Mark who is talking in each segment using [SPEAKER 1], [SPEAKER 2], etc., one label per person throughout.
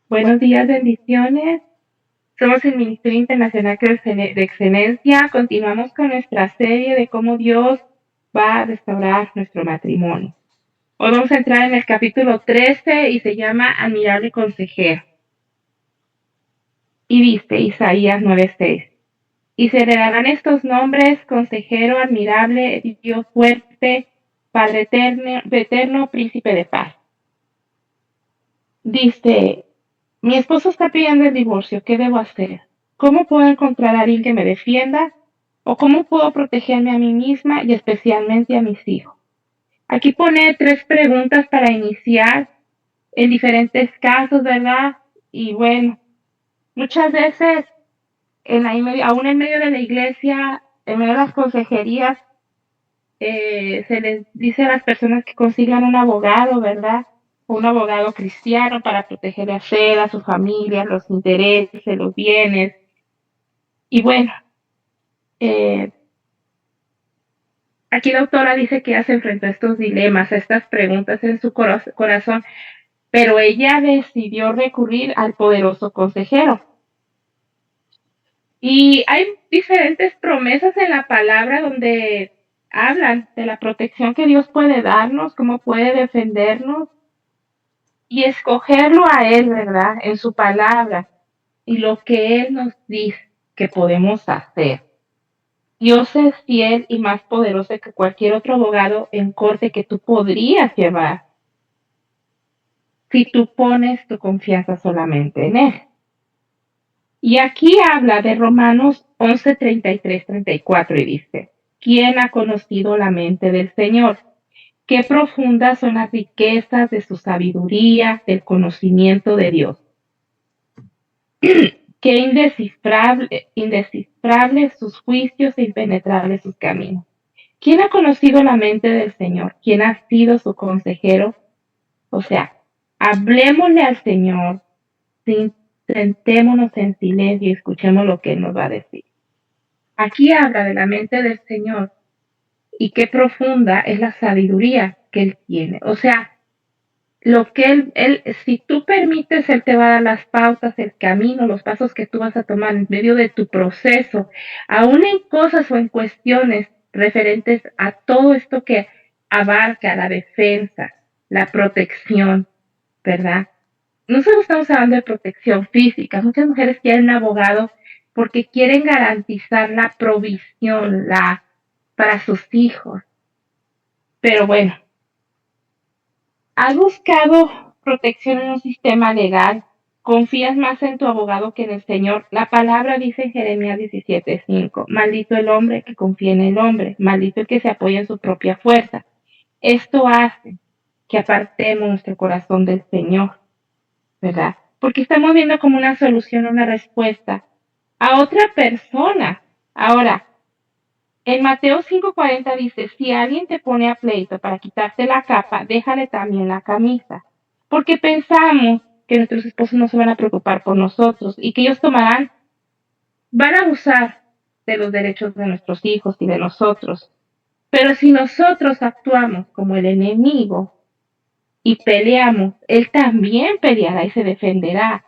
[SPEAKER 1] Buenos días, bendiciones. Somos el Ministerio Internacional de Excelencia. Continuamos con nuestra serie de cómo Dios va a restaurar nuestro matrimonio. Hoy vamos a entrar en el capítulo 13 y se llama Admirable Consejero. Y dice Isaías 9:6. Y se le darán estos nombres: Consejero admirable, Dios fuerte, Padre eterno, Príncipe de paz. Dice: mi esposo está pidiendo el divorcio, ¿qué debo hacer? ¿Cómo puedo encontrar a alguien que me defienda? ¿O cómo puedo protegerme a mí misma y especialmente a mis hijos? Aquí pone 3 preguntas para iniciar en diferentes casos, ¿verdad? Y bueno, muchas veces, aún en medio de la iglesia, en medio de las consejerías, se les dice a las personas que consigan un abogado, ¿verdad? Un abogado cristiano para proteger a usted, a su familia, los intereses, los bienes. Y bueno, eh, aquí la autora dice que ella se enfrentó a estos dilemas, a estas preguntas en su corazón, pero ella decidió recurrir al poderoso consejero. Y hay diferentes promesas en la palabra donde hablan de la protección que Dios puede darnos, cómo puede defendernos, y escogerlo a Él, ¿verdad? En su palabra y lo que Él nos dice que podemos hacer. Dios es fiel y más poderoso que cualquier otro abogado en corte que tú podrías llevar si tú pones tu confianza solamente en Él. Y aquí habla de Romanos 11, 33, 34 y dice: ¿quién ha conocido la mente del Señor? Qué profundas son las riquezas de su sabiduría, del conocimiento de Dios. Qué indescifrables sus juicios e impenetrables sus caminos. ¿Quién ha conocido la mente del Señor? ¿Quién ha sido su consejero? O sea, hablemosle al Señor, sentémonos en silencio y escuchemos lo que Él nos va a decir. Aquí habla de la mente del Señor y qué profunda es la sabiduría que Él tiene. O sea, lo que si tú permites, Él te va a dar las pautas, el camino, los pasos que tú vas a tomar en medio de tu proceso, aún en cosas o en cuestiones referentes a todo esto que abarca la defensa, la protección, ¿verdad? No solo estamos hablando de protección física, muchas mujeres quieren un abogado porque quieren garantizar la provisión para sus hijos. Pero bueno, ¿has buscado protección en un sistema legal? ¿Confías más en tu abogado que en el Señor? La palabra dice en Jeremías 17:5: maldito el hombre que confía en el hombre, maldito el que se apoya en su propia fuerza. Esto hace que apartemos nuestro corazón del Señor, ¿verdad? Porque estamos viendo como una solución, una respuesta a otra persona. Ahora, en Mateo 5:40 dice: si alguien te pone a pleito para quitarte la capa, déjale también la camisa. Porque pensamos que nuestros esposos no se van a preocupar por nosotros y que ellos van a abusar de los derechos de nuestros hijos y de nosotros. Pero si nosotros actuamos como el enemigo y peleamos, él también peleará y se defenderá.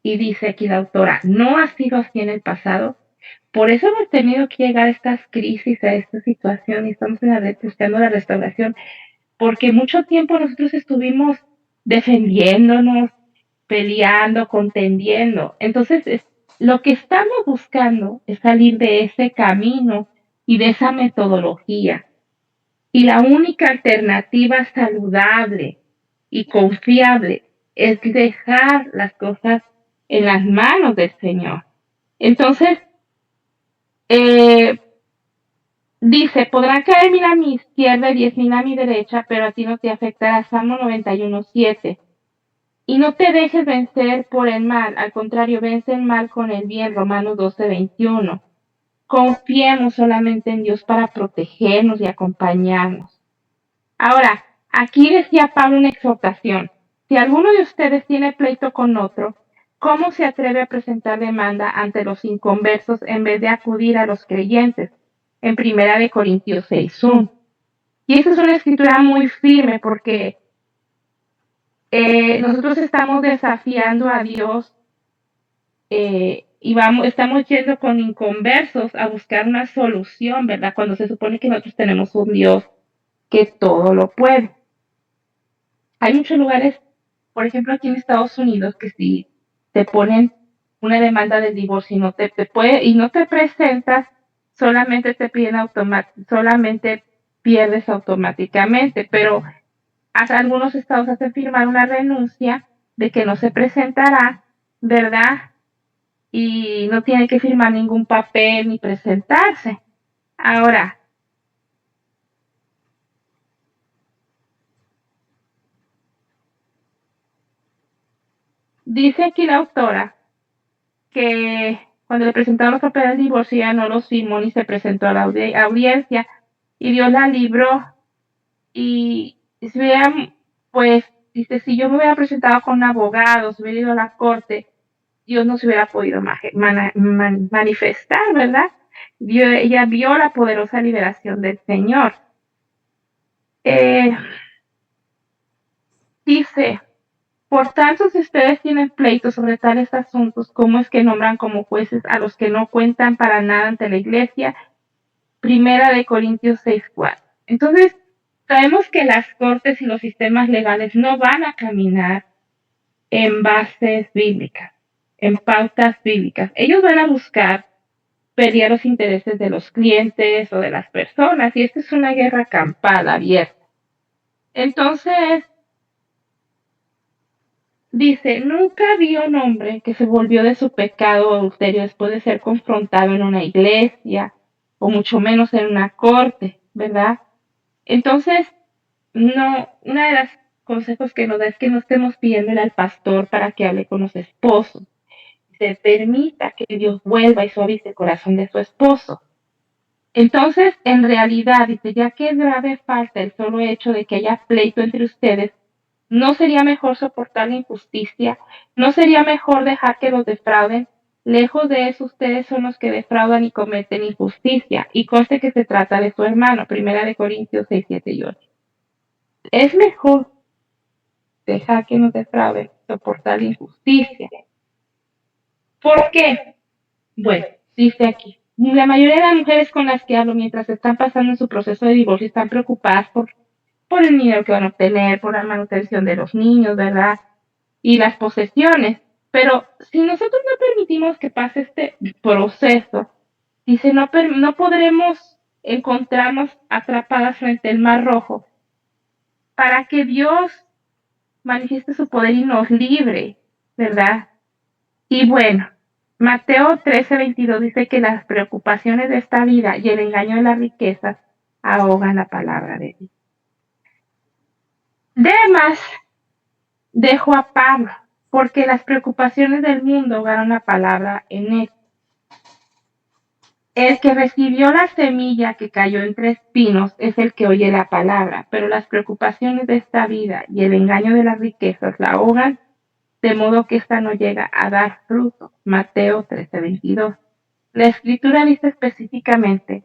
[SPEAKER 1] Y dice aquí la autora: no ha sido así en el pasado. Por eso hemos tenido que llegar a estas crisis, a esta situación, y estamos buscando la restauración, porque mucho tiempo nosotros estuvimos defendiéndonos, peleando, contendiendo. Entonces, lo que estamos buscando es salir de ese camino y de esa metodología. Y la única alternativa saludable y confiable es dejar las cosas en las manos del Señor. Entonces, eh, dice: podrán caer 1000 a mi izquierda y 10,000 a mi derecha, pero a ti no te afectará. Salmo 91:7. Y no te dejes vencer por el mal, al contrario, vence el mal con el bien. Romanos 12:21. Confiemos solamente en Dios para protegernos y acompañarnos. Ahora, aquí decía Pablo una exhortación: si alguno de ustedes tiene pleito con otro, ¿cómo se atreve a presentar demanda ante los inconversos en vez de acudir a los creyentes? En 1 Corintios 6:1. Y esa es una escritura muy firme, porque nosotros estamos desafiando a Dios y estamos yendo con inconversos a buscar una solución, ¿verdad? Cuando se supone que nosotros tenemos un Dios que todo lo puede. Hay muchos lugares, por ejemplo, aquí en Estados Unidos, que si te ponen una demanda de divorcio y no te presentas, solamente te piden solamente pierdes automáticamente, pero hasta algunos estados hacen firmar una renuncia de que no se presentará, ¿verdad? Y no tiene que firmar ningún papel ni presentarse. Ahora, dice aquí la autora que cuando le presentaron los papeles de divorcio ya no los firmó ni se presentó a la audiencia y Dios la libró y si hubieran, pues, dice, si yo me hubiera presentado con un abogado, si hubiera ido a la corte, Dios no se hubiera podido manifestar, ¿verdad? Ella vio la poderosa liberación del Señor. Eh, dice, por tanto, si ustedes tienen pleitos sobre tales asuntos, ¿cómo es que nombran como jueces a los que no cuentan para nada ante la iglesia? Primera de Corintios 6:4. Entonces, sabemos que las cortes y los sistemas legales no van a caminar en bases bíblicas, en pautas bíblicas. Ellos van a buscar pelear los intereses de los clientes o de las personas, y esta es una guerra campal abierta. Entonces, dice, nunca vi un hombre que se volvió de su pecado o adulterio después de ser confrontado en una iglesia, o mucho menos en una corte, ¿verdad? Entonces, no, una de las consejos que nos da es que no estemos pidiéndole al pastor para que hable con los esposos. Se permita que Dios vuelva y suavice el corazón de su esposo. Entonces, en realidad, dice, ya que es grave falta el solo hecho de que haya pleito entre ustedes, ¿no sería mejor soportar la injusticia? ¿No sería mejor dejar que los defrauden? Lejos de eso, ustedes son los que defraudan y cometen injusticia. Y conste que se trata de su hermano, Primera de Corintios 6, 7 y 8. Es mejor dejar que nos defrauden, soportar la injusticia. ¿Por qué? Bueno, dice aquí, la mayoría de las mujeres con las que hablo mientras están pasando en su proceso de divorcio están preocupadas por el dinero que van a obtener, por la manutención de los niños, ¿verdad? Y las posesiones. Pero si nosotros no permitimos que pase este proceso, dice, no podremos encontrarnos atrapadas frente al Mar Rojo para que Dios manifieste su poder y nos libre, ¿verdad? Y bueno, Mateo 13:22 dice que las preocupaciones de esta vida y el engaño de las riquezas ahogan la palabra de Dios. Además, dejo a Pablo, porque las preocupaciones del mundo ahogaron la palabra en él. El que recibió la semilla que cayó entre espinos es el que oye la palabra, pero las preocupaciones de esta vida y el engaño de las riquezas la ahogan, de modo que ésta no llega a dar fruto. Mateo 13:22. La escritura dice específicamente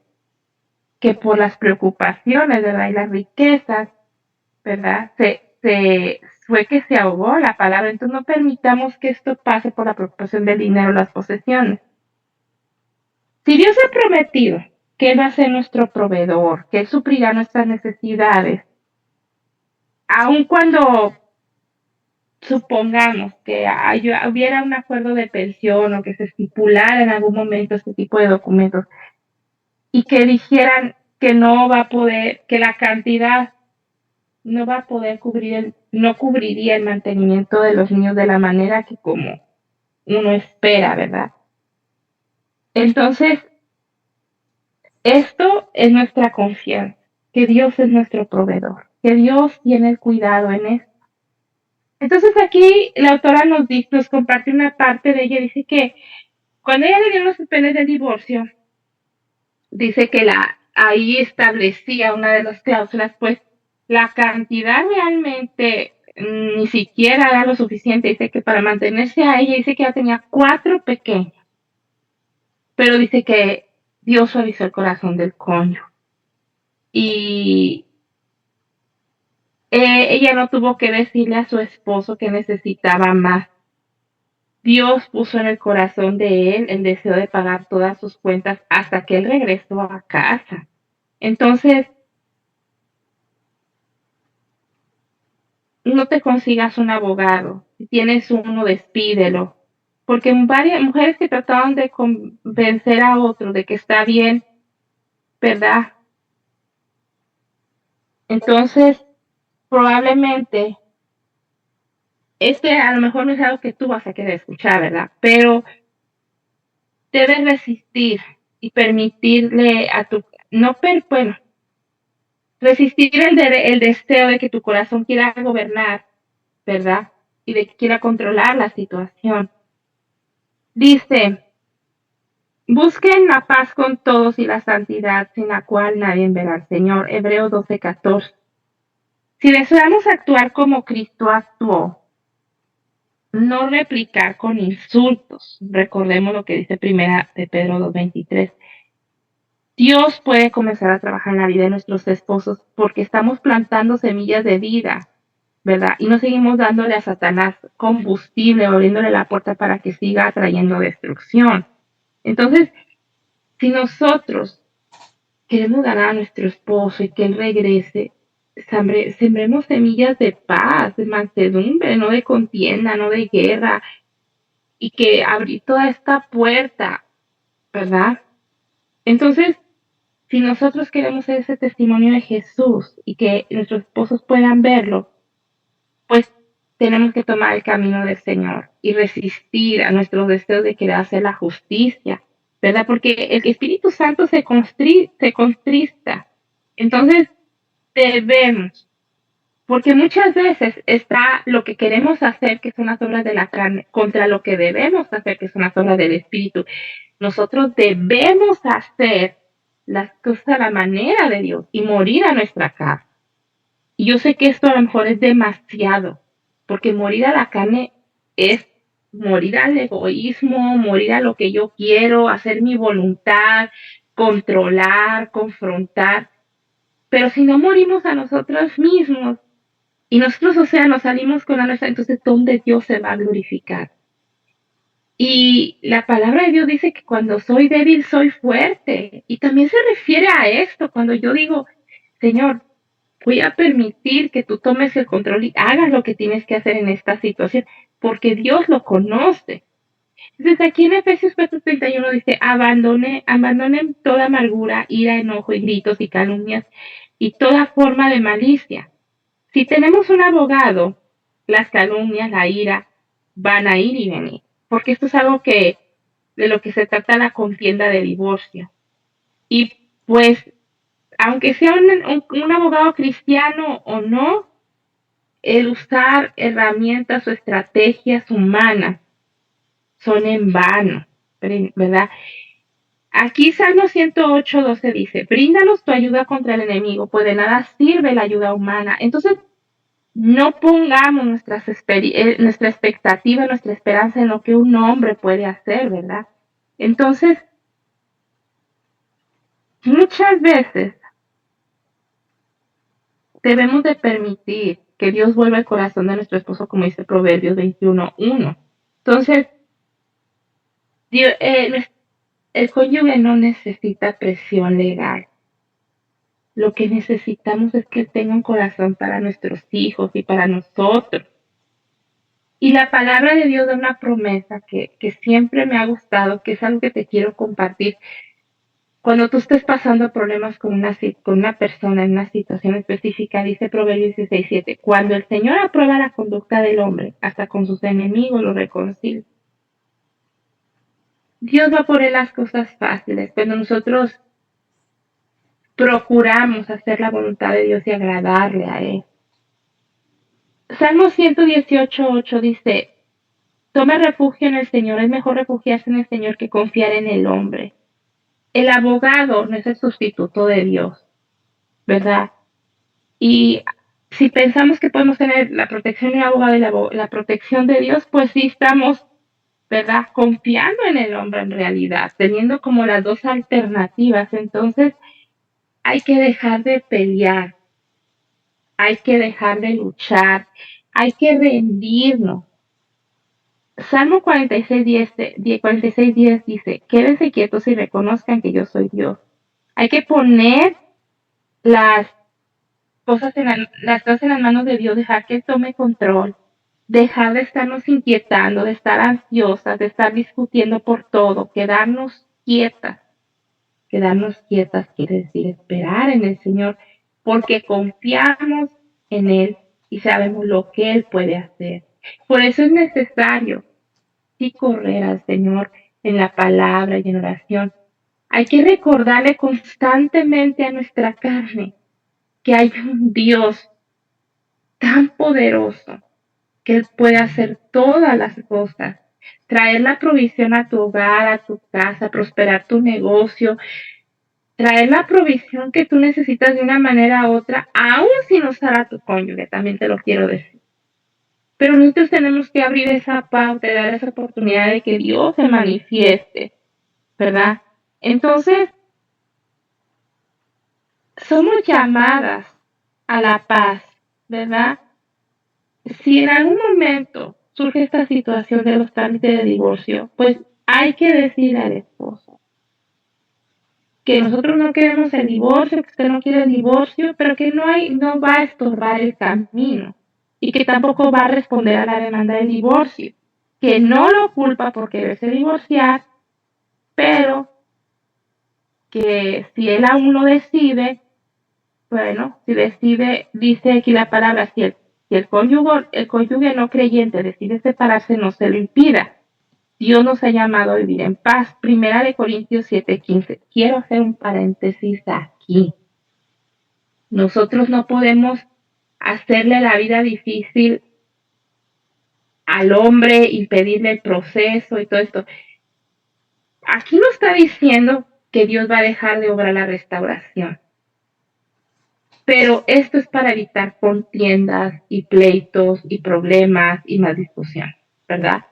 [SPEAKER 1] que por las preocupaciones, ¿verdad? Y las riquezas, ¿verdad? Fue que se ahogó la palabra. Entonces no permitamos que esto pase por la preocupación del dinero o las posesiones. Si Dios ha prometido que Él va a ser nuestro proveedor, que Él suplirá nuestras necesidades, aun cuando supongamos que hubiera un acuerdo de pensión o que se estipulara en algún momento este tipo de documentos y que dijeran que no va a poder, que la cantidad no va a poder no cubriría el mantenimiento de los niños de la manera que como uno espera, ¿verdad? Entonces, esto es nuestra confianza, que Dios es nuestro proveedor, que Dios tiene el cuidado en esto. Entonces aquí la autora nos comparte una parte de ella, dice que cuando ella le dio los papeles de divorcio, dice que ahí establecía una de las cláusulas, pues la cantidad realmente ni siquiera era lo suficiente. Dice que para mantenerse a ella, dice que ya tenía 4 pequeños, pero dice que Dios suavizó el corazón del cónyuge. Y Ella no tuvo que decirle a su esposo que necesitaba más. Dios puso en el corazón de él el deseo de pagar todas sus cuentas hasta que él regresó a casa. Entonces, no te consigas un abogado. Si tienes uno, despídelo. Porque varias mujeres que trataban de convencer a otro de que está bien, ¿verdad? Entonces, probablemente, a lo mejor no es algo que tú vas a querer escuchar, ¿verdad? Pero debes resistir y permitirle a tu, no, bueno, resistir el deseo de que tu corazón quiera gobernar, ¿verdad? Y de que quiera controlar la situación. Dice, busquen la paz con todos y la santidad sin la cual nadie verá al Señor. Hebreos 12:14. Si deseamos actuar como Cristo actuó, no replicar con insultos. Recordemos lo que dice primera de Pedro 2:23. Dios puede comenzar a trabajar en la vida de nuestros esposos porque estamos plantando semillas de vida, ¿verdad? Y no seguimos dándole a Satanás combustible o abriéndole la puerta para que siga trayendo destrucción. Entonces, si nosotros queremos ganar a nuestro esposo y que él regrese, sembremos semillas de paz, de mansedumbre, no de contienda, no de guerra, y que abrir toda esta puerta, ¿verdad? Entonces, si nosotros queremos ser ese testimonio de Jesús y que nuestros esposos puedan verlo, pues tenemos que tomar el camino del Señor y resistir a nuestros deseos de querer hacer la justicia, ¿verdad? Porque el Espíritu Santo se contrista. Entonces, debemos, porque muchas veces está lo que queremos hacer, que son las obras de la carne, contra lo que debemos hacer, que son las obras del Espíritu. Nosotros debemos hacer las cosas a la manera de Dios y morir a nuestra carne. Y yo sé que esto a lo mejor es demasiado, porque morir a la carne es morir al egoísmo, morir a lo que yo quiero, hacer mi voluntad, controlar, confrontar. Pero si no morimos a nosotros mismos y nosotros, o sea, nos salimos con la nuestra, entonces ¿dónde Dios se va a glorificar? Y la palabra de Dios dice que cuando soy débil soy fuerte. Y también se refiere a esto, cuando yo digo, Señor, voy a permitir que tú tomes el control y hagas lo que tienes que hacer en esta situación, porque Dios lo conoce. Entonces aquí en Efesios 4:31 dice, abandonen toda amargura, ira, enojo y gritos y calumnias y toda forma de malicia. Si tenemos un abogado, las calumnias, la ira, van a ir y venir, porque esto es algo de lo que se trata la contienda de divorcio. Y pues, aunque sea un abogado cristiano o no, el usar herramientas o estrategias humanas son en vano, ¿verdad? Aquí Salmo 108:12 dice, bríndanos tu ayuda contra el enemigo, pues de nada sirve la ayuda humana. Entonces, no pongamos nuestra expectativa, nuestra esperanza en lo que un hombre puede hacer, ¿verdad? Entonces, muchas veces debemos de permitir que Dios vuelva el corazón de nuestro esposo, como dice Proverbios 21:1. Entonces, el cónyuge no necesita presión legal. Lo que necesitamos es que tenga un corazón para nuestros hijos y para nosotros. Y la palabra de Dios da una promesa que siempre me ha gustado, que es algo que te quiero compartir. Cuando tú estés pasando problemas con una persona en una situación específica, dice Proverbios 16:7, cuando el Señor aprueba la conducta del hombre, hasta con sus enemigos lo reconcilia. Dios va a poner las cosas fáciles. Cuando nosotros procuramos hacer la voluntad de Dios y agradarle a Él. Salmo 118:8 dice, toma refugio en el Señor, es mejor refugiarse en el Señor que confiar en el hombre. El abogado no es el sustituto de Dios, ¿verdad? Y si pensamos que podemos tener la protección de un abogado y la protección de Dios, pues sí estamos, ¿verdad? Confiando en el hombre en realidad, teniendo como las dos alternativas. Entonces hay que dejar de pelear hay que dejar de luchar, hay que rendirnos. Salmo 46:10 dice, quédense quietos y reconozcan que yo soy Dios. Hay que poner las las cosas en las manos de Dios, dejar que Él tome control, dejar de estarnos inquietando, de estar ansiosas, de estar discutiendo por todo, quedarnos quietas. Quedarnos quietas quiere decir esperar en el Señor, porque confiamos en Él y sabemos lo que Él puede hacer. Por eso es necesario sí correr al Señor en la palabra y en oración. Hay que recordarle constantemente a nuestra carne que hay un Dios tan poderoso que Él puede hacer todas las cosas, traer la provisión a tu hogar, a tu casa, prosperar tu negocio, traer la provisión que tú necesitas de una manera u otra, aún sin usar a tu cónyuge, también te lo quiero decir. Pero nosotros tenemos que abrir esa pauta y dar esa oportunidad de que Dios se manifieste, ¿verdad? Entonces, somos llamadas a la paz, ¿verdad? Si en algún momento surge esta situación de los trámites de divorcio, pues hay que decir al esposo que nosotros no queremos el divorcio, que usted no quiere el divorcio, pero que no va a estorbar el camino y que tampoco va a responder a la demanda del divorcio, que no lo culpa por quererse divorciar, pero que si él aún lo decide, bueno, si decide, dice aquí la palabra, si el cónyuge no creyente decide separarse, no se lo impida. Dios nos ha llamado a vivir en paz. Primera de Corintios 7:15. Quiero hacer un paréntesis aquí. Nosotros no podemos hacerle la vida difícil al hombre, impedirle el proceso y todo esto. Aquí no está diciendo que Dios va a dejar de obrar la restauración. Pero esto es para evitar contiendas y pleitos y problemas y más discusión, ¿verdad?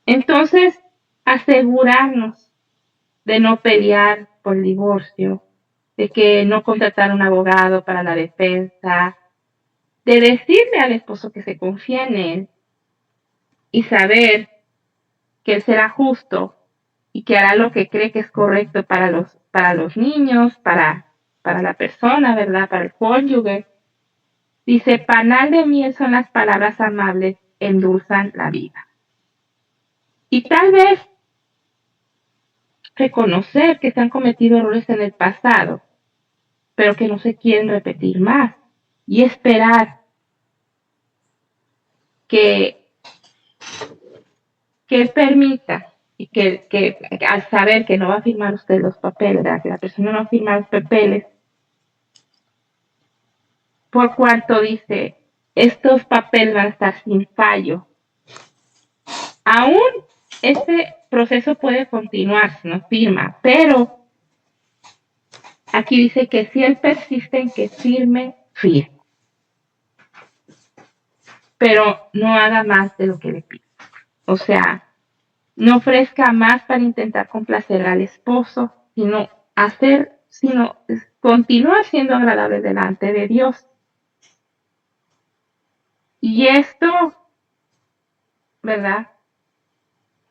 [SPEAKER 1] Entonces, asegurarnos de no pelear por el divorcio, de que no contratar un abogado para la defensa, de decirle al esposo que se confía en él y saber que él será justo y que hará lo que cree que es correcto para los niños, para la persona, ¿verdad? Para el cónyuge. Dice, panal de miel son las palabras amables, endulzan la vida. Y tal vez reconocer que se han cometido errores en el pasado, pero que no se quieren repetir más. Y esperar que, que él permita y que al saber que no va a firmar usted los papeles, ¿verdad? Que la persona no firma los papeles, por cuanto dice, estos papeles van a estar sin fallo. Aún este proceso puede continuar si no firma, pero aquí dice que si él persiste en que firme, firme. Pero no haga más de lo que le pide. O sea, no ofrezca más para intentar complacer al esposo, sino continuar siendo agradable delante de Dios. Y esto, ¿verdad?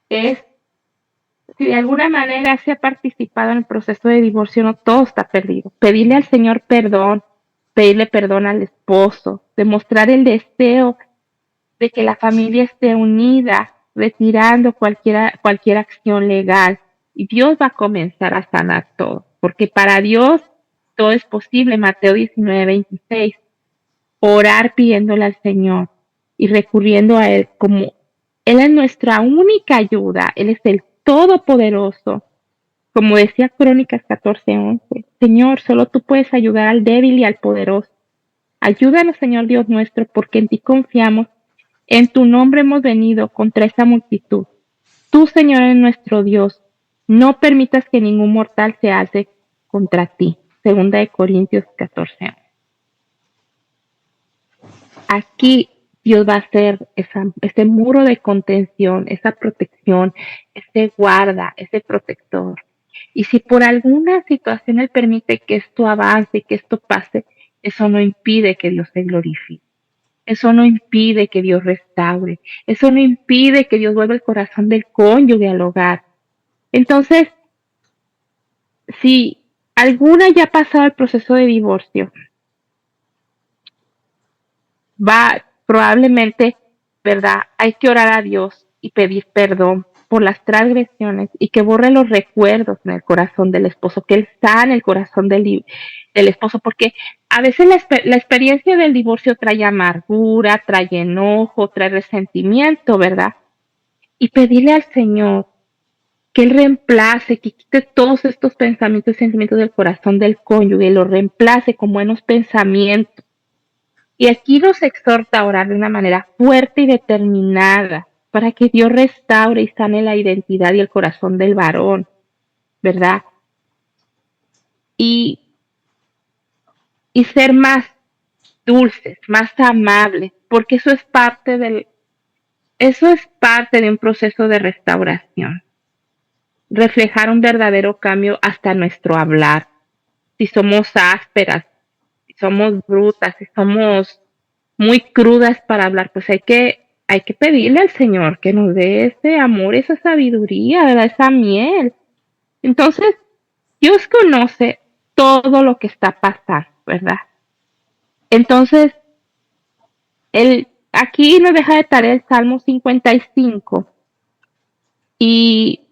[SPEAKER 1] Es, si de alguna manera se ha participado en el proceso de divorcio, no todo está perdido. Pedirle al Señor perdón, pedirle perdón al esposo, demostrar el deseo de que la familia esté unida, retirando cualquier acción legal. Y Dios va a comenzar a sanar todo, porque para Dios todo es posible. Mateo 19:26. Orar pidiéndole al Señor y recurriendo a Él como Él es nuestra única ayuda. Él es el Todopoderoso. Como decía Crónicas 14:11, Señor, solo tú puedes ayudar al débil y al poderoso. Ayúdanos, Señor Dios nuestro, porque en ti confiamos. En tu nombre hemos venido contra esa multitud. Tú, Señor, eres nuestro Dios. No permitas que ningún mortal se alce contra ti. Segunda de Corintios 14. Aquí Dios va a hacer ese muro de contención, esa protección, ese guarda, ese protector. Y si por alguna situación Él permite que esto avance, que esto pase, eso no impide que Dios se glorifique. Eso no impide que Dios restaure. Eso no impide que Dios vuelva el corazón del cónyuge al hogar. Entonces, si alguna ya ha pasado el proceso de divorcio, va probablemente, ¿verdad? Hay que orar a Dios y pedir perdón por las transgresiones y que borre los recuerdos en el corazón del esposo, que Él sane el corazón del esposo, porque a veces la experiencia del divorcio trae amargura, trae enojo, trae resentimiento, ¿verdad? Y pedirle al Señor que Él reemplace, que quite todos estos pensamientos y sentimientos del corazón del cónyuge, y los reemplace con buenos pensamientos. Y aquí nos exhorta a orar de una manera fuerte y determinada para que Dios restaure y sane la identidad y el corazón del varón, ¿verdad? Y, y ser más dulces, más amables, porque eso es parte de un proceso de restauración. Reflejar un verdadero cambio hasta nuestro hablar. Si somos ásperas, si somos brutas, si somos muy crudas para hablar, pues hay que pedirle al Señor que nos dé ese amor, esa sabiduría, ¿verdad? Esa miel. Entonces, Dios conoce todo lo que está pasando, ¿verdad? Entonces, aquí nos deja de tarea el Salmo 55 y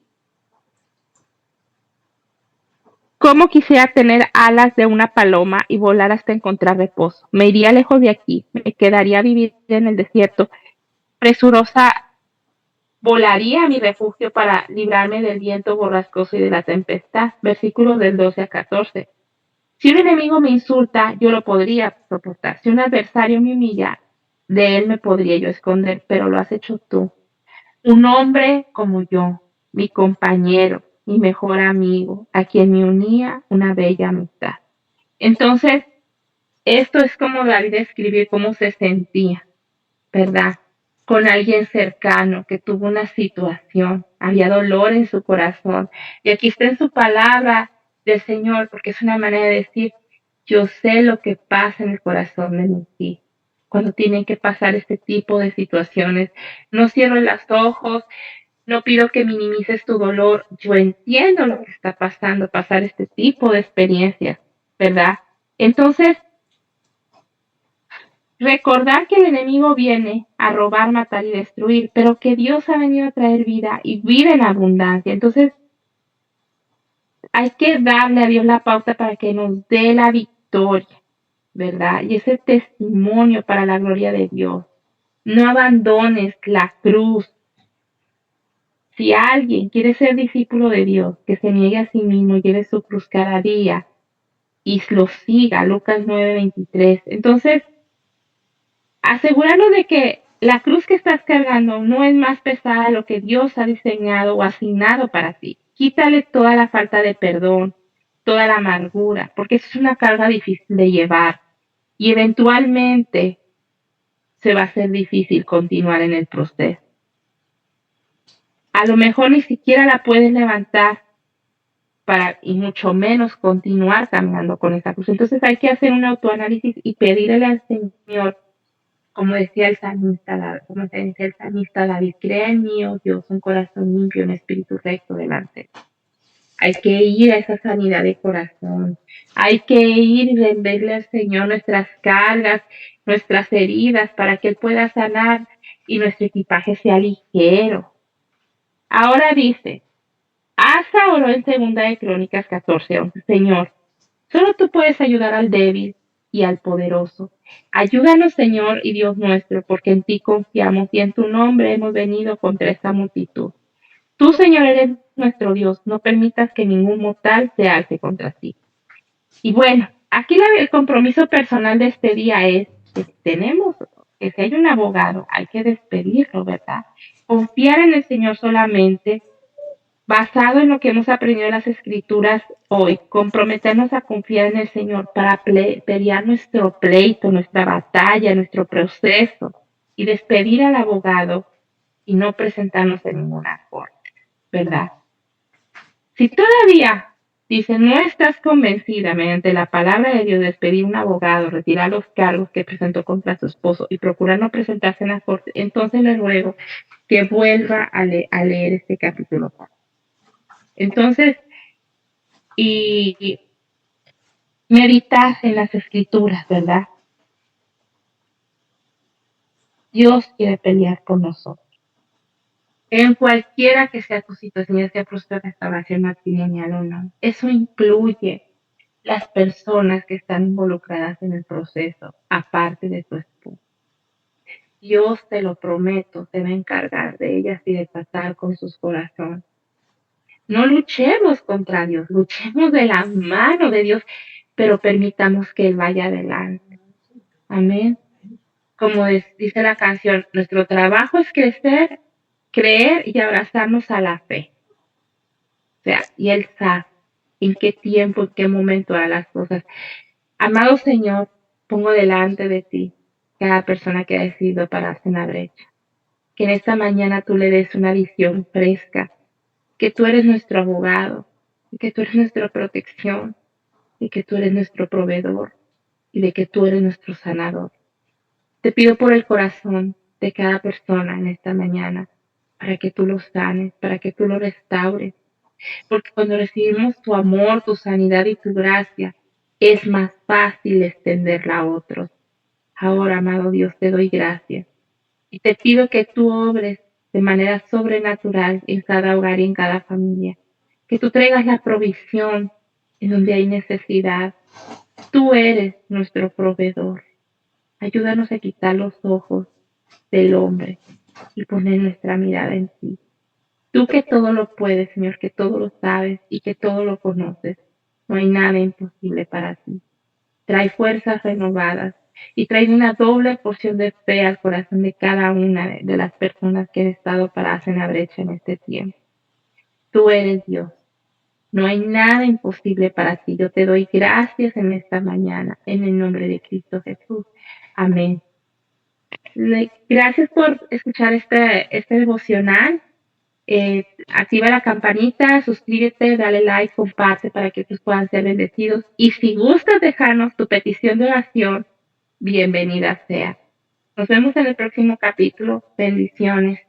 [SPEAKER 1] cómo quisiera tener alas de una paloma y volar hasta encontrar reposo. Me iría lejos de aquí, me quedaría a vivir en el desierto. Presurosa volaría a mi refugio para librarme del viento borrascoso y de la tempestad. Versículos del 12 a 14. Si un enemigo me insulta, yo lo podría soportar. Si un adversario me humilla, de él me podría yo esconder, pero lo has hecho tú. Un hombre como yo, mi compañero, mi mejor amigo, a quien me unía una bella amistad. Entonces, esto es como David escribir cómo se sentía, ¿verdad? Con alguien cercano que tuvo una situación, había dolor en su corazón. Y aquí está en su palabra del Señor, porque es una manera de decir, yo sé lo que pasa en el corazón de mi hijo cuando tienen que pasar este tipo de situaciones. No cierro los ojos, no pido que minimices tu dolor. Yo entiendo lo que está pasando, pasar este tipo de experiencias, ¿verdad? Entonces, recordar que el enemigo viene a robar, matar y destruir, pero que Dios ha venido a traer vida y vida en abundancia. Entonces, hay que darle a Dios la pauta para que nos dé la victoria, ¿verdad? Y ese testimonio para la gloria de Dios. No abandones la cruz. Si alguien quiere ser discípulo de Dios, que se niegue a sí mismo, lleve su cruz cada día y lo siga, Lucas 9:23. Entonces, asegurarnos de que la cruz que estás cargando no es más pesada de lo que Dios ha diseñado o asignado para ti. Quítale toda la falta de perdón, toda la amargura, porque eso es una carga difícil de llevar y eventualmente se va a hacer difícil continuar en el proceso. A lo mejor ni siquiera la puedes levantar y mucho menos continuar caminando con esa cruz. Entonces hay que hacer un autoanálisis y pedirle al Señor, como decía el salmista, David, crea en mí, oh Dios, un corazón limpio, un espíritu recto delante. Hay que ir a esa sanidad de corazón. Hay que ir y venderle al Señor nuestras cargas, nuestras heridas, para que Él pueda sanar y nuestro equipaje sea ligero. Ahora dice, Asa oró en 2 Crónicas 14:11, Señor, solo tú puedes ayudar al débil y al poderoso. Ayúdanos, Señor y Dios nuestro, porque en ti confiamos y en tu nombre hemos venido contra esta multitud. Tú, Señor, eres nuestro Dios, no permitas que ningún mortal se alce contra ti. Y bueno, aquí el compromiso personal de este día es que tenemos, que si hay un abogado, hay que despedirlo, ¿verdad? Confiar en el Señor solamente, basado en lo que hemos aprendido en las Escrituras hoy, comprometernos a confiar en el Señor para pelear nuestro pleito, nuestra batalla, nuestro proceso y despedir al abogado y no presentarnos en ninguna corte, ¿verdad? Si todavía, dice, no estás convencida mediante la palabra de Dios de despedir un abogado, retirar los cargos que presentó contra su esposo y procurar no presentarse en la corte, entonces le ruego que vuelva a leer este capítulo. Entonces, y meditar en las escrituras, ¿verdad? Dios quiere pelear con nosotros. En cualquiera que sea tu situación, ya sea frustrada, restauración matrimonial o no. Eso incluye las personas que están involucradas en el proceso, aparte de tu esposo. Dios, te lo prometo, se va a encargar de ellas y de tratar con sus corazones. No luchemos contra Dios, luchemos de la mano de Dios, pero permitamos que Él vaya adelante. Amén. Como dice la canción, nuestro trabajo es crecer, creer y abrazarnos a la fe. O sea, y Él sabe en qué tiempo, en qué momento hará las cosas. Amado Señor, pongo delante de ti cada persona que ha decidido pararse en la brecha. Que en esta mañana tú le des una visión fresca, que tú eres nuestro abogado, y que tú eres nuestra protección, y que tú eres nuestro proveedor, y de que tú eres nuestro sanador. Te pido por el corazón de cada persona en esta mañana, para que tú lo sanes, para que tú lo restaures, porque cuando recibimos tu amor, tu sanidad y tu gracia, es más fácil extenderla a otros. Ahora, amado Dios, te doy gracias y te pido que tú obres de manera sobrenatural en cada hogar y en cada familia, que tú traigas la provisión en donde hay necesidad. Tú eres nuestro proveedor. Ayúdanos a quitar los ojos del hombre y poner nuestra mirada en ti. Tú que todo lo puedes, Señor, que todo lo sabes y que todo lo conoces. No hay nada imposible para ti. Trae fuerzas renovadas y trae una doble porción de fe al corazón de cada una de las personas que han estado paradas en la brecha en este tiempo. Tú eres Dios. No hay nada imposible para ti. Yo te doy gracias en esta mañana, en el nombre de Cristo Jesús. Amén. Gracias por escuchar este devocional. Activa la campanita, suscríbete, dale like, comparte para que otros puedan ser bendecidos. Y si gustas dejarnos tu petición de oración, bienvenida sea. Nos vemos en el próximo capítulo. Bendiciones.